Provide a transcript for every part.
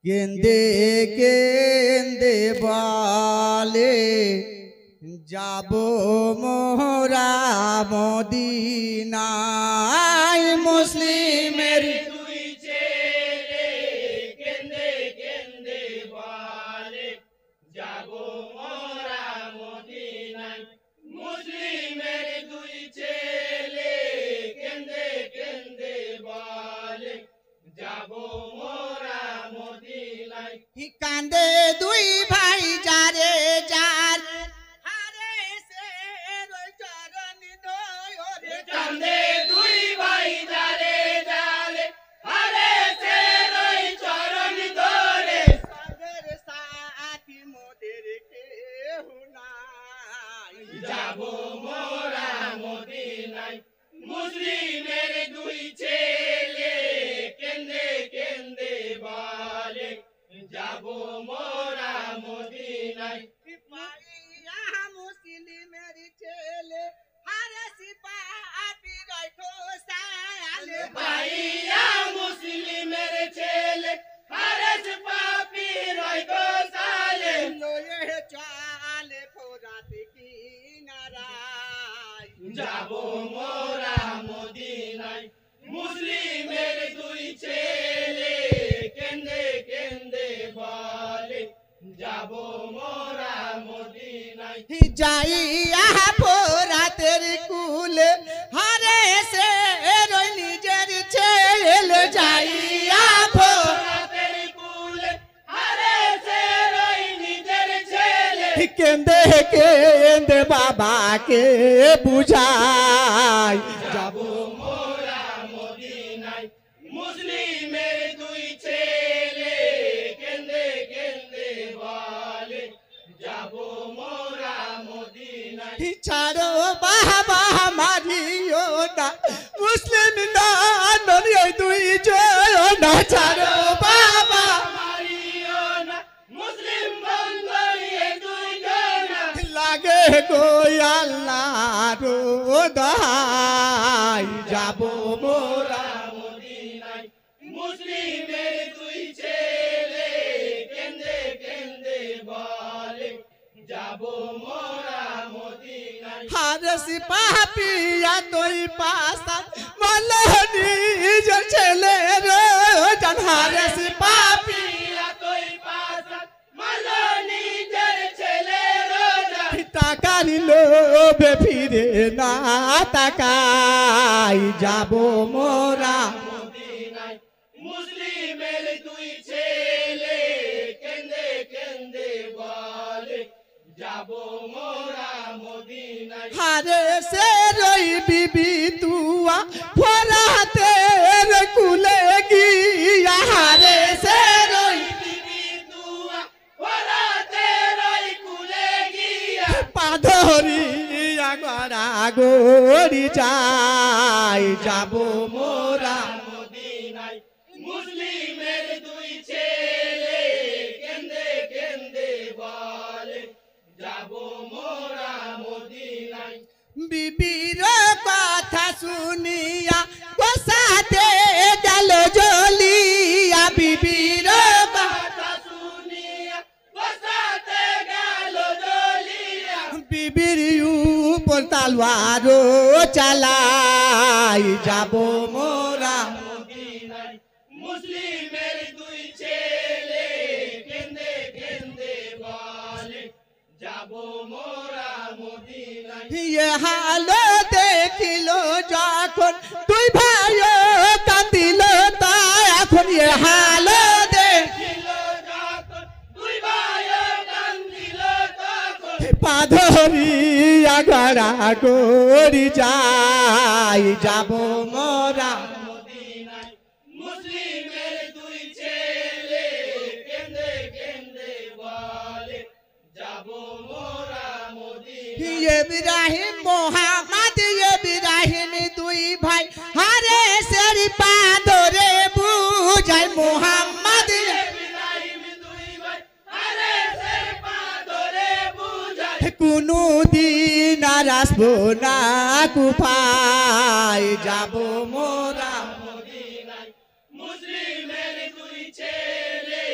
কেন্দে কেন্দে বলে যাব মোরা মদিনায় মুসলিমের দুই ছেলে কেন্দে কেন্দে বলে যাব মোরা মদিনায় মুসলিমের দুই ছেলে কেন্দে কেন্দে বলে যাব মোরা মদিনায় কান্দে দুই ভাই যারে যার হারে সে রই চরণ দোরে কান্দে দুই ভাই যারে যারে হারে সে রই চরণ ধরে সাগর সাথী মোদের কেহ নাই যাব মোরা মদিনায় মুসলিমের দুই ছেলে কেন্দে কেন্দে বলে যাব মোরা মদিনায় পাইয়া মুসলিমের ছেলে হারে সিপাহি রই খোসালে পাইয়া মুসলিমের ছেলে হারেস পাপি রয় গোসালে লয়ে চালে ফোরাত কিনারায় যাব মোরা মদিনায় মুসলিমের দুই ছেলে কেন্দে কেন্দে বলে যাব মোরা মদিনায় যাইয়া ফোরাতের কুলে হারে সে রই নিজের ছেলে যাইয়া রাতের কুলে হারেছে রই নিজের ছেলে কেন্দে কেন্দে বাবাকে বুঝাই যাব মোরা মদিনায় মুসলিমের দুই ছেলে কেন্দে কেন্দে বলে যাব মোরা মদিনায় ছাড়ো বাবা মারিও না মুসলিম না নয় দুই না ছাড়ো বাবা মারিও না মুসলিম বন্ধু এই দুই জনা লাগে গো আল্লাহ দোহাই যাব মোরা মদিনায় মুসলিমের দুই ছেলে কেন্দে কেন্দে বলে যাব মোরা মদিনায় হারস পাপিয়া তোই পাসা মলনি যে ছেলে রে জান হারস পাপি পিয়া তুই পাশা মালো নিজের ছেলে রোজা টাকার লোভে ফিরে না তাকাই যাব মোরা মদিনায় মুসলিমের দুই ছেলে কেন্দে কেন্দে বলে যাব মোরা মদিনায় হারে সে রই বিবি তুয়া ফরাতে কুলে গিয়া হারে সে রই বিবি তুয়া ওরাতে রই কুলে গিয়া পাধরিয়া গড়া গড়ি যাই যাব মোরা মদিনায় মুসলিমের দুই ছেলে কেন্দে কেন্দে বলে যাব মোরা মদিনায় বিবির কথা শুনিয়া কোসাতে গেল জ্বলিয়া বিবির কথা শুনিয়া বসাতে গেল জ্বলিয়া বিবির উপর তালওয়ার চালাই যাব মোরা মদিনায় মুসলিমের দুই ছেলে কেন্দে কেন্দে বলে যাব মোরা মদিনায় ইয়ে হালো দেখিল যখন তুই ভাই কান্দিল তা এখন ইয়ে হালো ছিল যখন দুই ভাই কান্দিল তখন পাধরিয়া গড়া গড়ি যাই যাব মোরা মদিনায় মুসলিমের দুই ছেলে কেন্দে কেন্দে বলে যাব মোরা মদিনায় ইব্রাহিম মোহাম্মদ ইব্রাহিম দুই ভাই হারে সেরি পাদরে বুঝাই মোহাম্মদ ইব্রাহিম দুই ভাই আরে সে পা ধরে বুঝায় কোনো দিন আর আসবো না কুফায় যাব মোরা মদিনায় মুসলিমের দুই ছেলে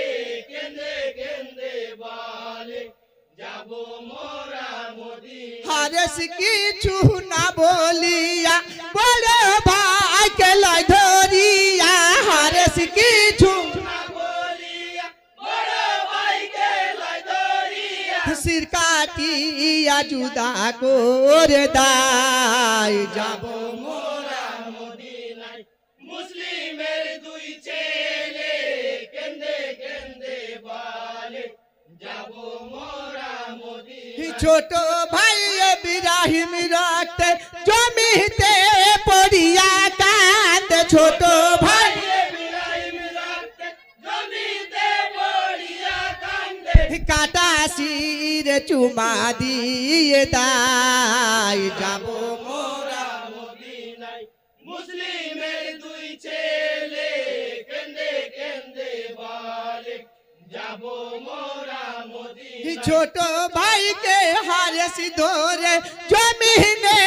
যাবো মোরা মদিনায় হারেস কিছু না বলিয়া বড় ভাইকে লাই ধরিয়া হারেস কিছু না বলিয়া বড় ভাইকে লাই ধরিয়া শির কাটিয়া জুদা করে দায় যাব মোরা মদিনায় মুসলিমের দুই ছেলে কেন্দে কেন্দে বলে যাবো মোরা মদিনায় ছোট ভাই ইব্রাহিম রক্তে জমিতে পড়িয়া কাঁদে ছোট ভাই ইব্রাহিম রক্তে জমিতে পড়িয়া কান্দে কাটা শির চুমা দিয়ে দায় যাব মোরা মদিনায় মুসলিমের দুই ছেলে কেন্দে কেন্দে বলে যাবো মোরা মদিনায় ছোট ভাইকে হারেস ধরে জমিনে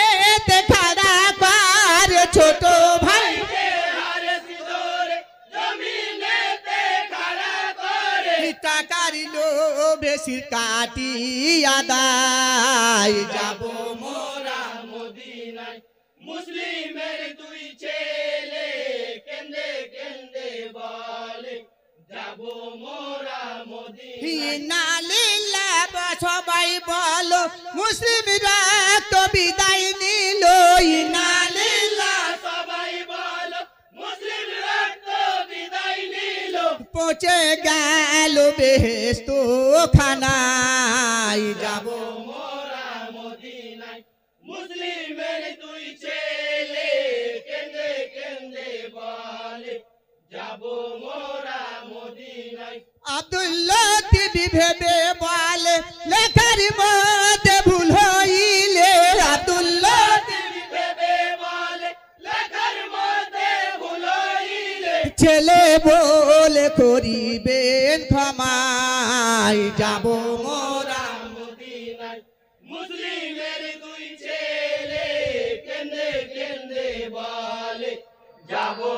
খাড়া পার ছোট ভাই কে হারেস ধরে জমিনেতে খাড়া করে টাকার লোভে শির কাটিয়া দায় যাব মোরা মদিনায় মুসলিমের দুই ছেলে কেন্দে কেন্দে বলে যাবো মোরা মদিনায় নালিল্লা সবাই বলো মুসলিম রক্ত বিদায় নিল নালিল্লা সবাই বলো মুসলিম রক্ত বিদায় নিল পচে গেল বেহেস্ত খানায় যাব মোরা মদিনায় মুসলিমের দুই ছেলে কেন্দে কেন্দে বলে যাবো মোরা মদিনায় আব্দুল্লাহ তিবি ভেবে বলে লেখার মধ্যে ভুল হইলে আব্দুল্লাহ ভেবে বলে লেখার মধ্যে ভুল হইলে ছেলে বলে করিবেন ক্ষমায় যাব মোরা মদিনায় মুসলিমের দুই ছেলে কেন্দে কেন্দে বলে যাবো